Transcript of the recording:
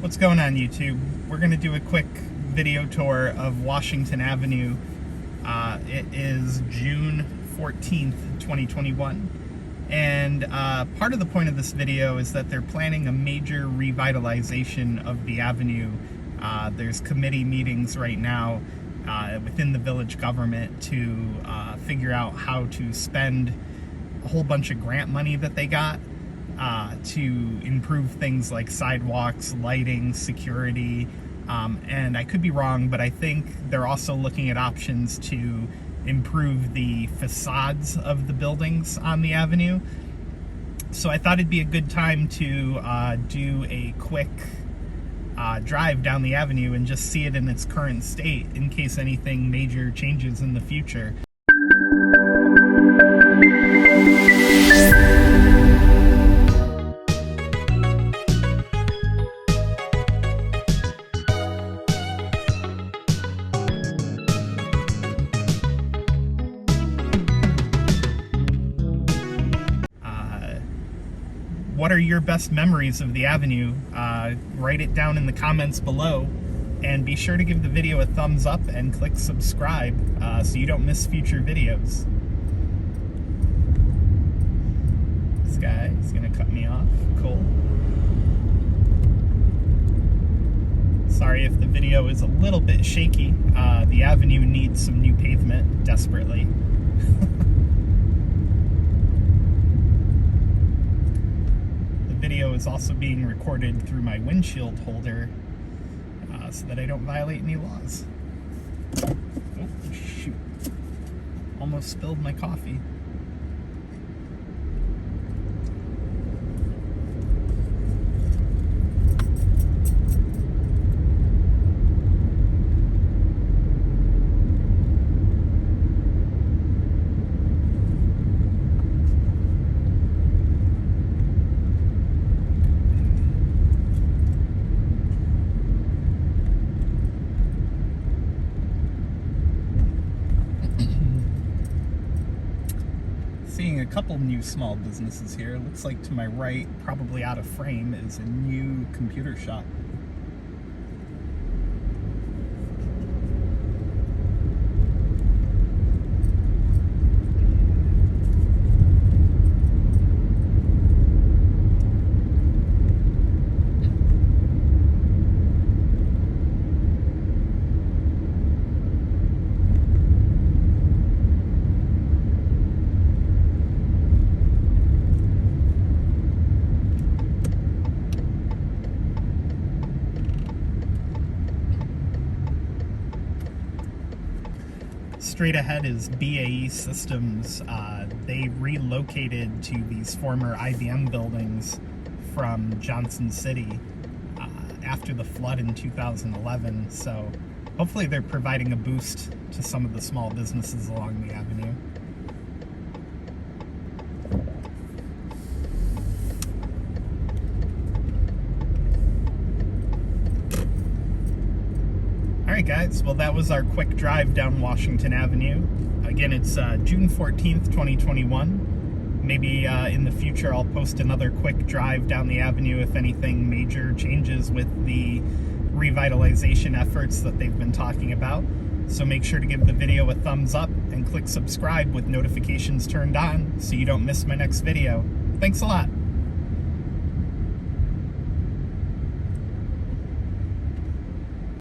What's going on, YouTube? We're going to do a quick video tour of Washington Avenue. It is June 14th, 2021. And part of the point of this video is that they're planning a major revitalization of the avenue. There's committee meetings right now within the village government to figure out how to spend a whole bunch of grant money that they got to improve things like sidewalks, lighting, security, and I could be wrong, but I think they're also looking at options to improve the facades of the buildings on the avenue. So I thought it'd be a good time to do a quick drive down the avenue and just see it in its current state in case anything major changes in the future. What are your best memories of the avenue? Write it down in the comments below, and be sure to give the video a thumbs up and click subscribe so you don't miss future videos. This guy is gonna cut me off. Cool. Sorry if the video is a little bit shaky. The avenue needs some new pavement desperately. Video is also being recorded through my windshield holder so that I don't violate any laws. Oh, shoot. Almost spilled my coffee. Seeing a couple new small businesses here. Looks like to my right, probably out of frame, is a new computer shop. Straight ahead is BAE Systems. They relocated to these former IBM buildings from Johnson City after the flood in 2011. So hopefully they're providing a boost to some of the small businesses along the avenue. Alright guys, well that was our quick drive down Washington Avenue. Again, it's June 14th, 2021. Maybe in the future I'll post another quick drive down the avenue if anything major changes with the revitalization efforts that they've been talking about. So make sure to give the video a thumbs up and click subscribe with notifications turned on so you don't miss my next video. Thanks a lot!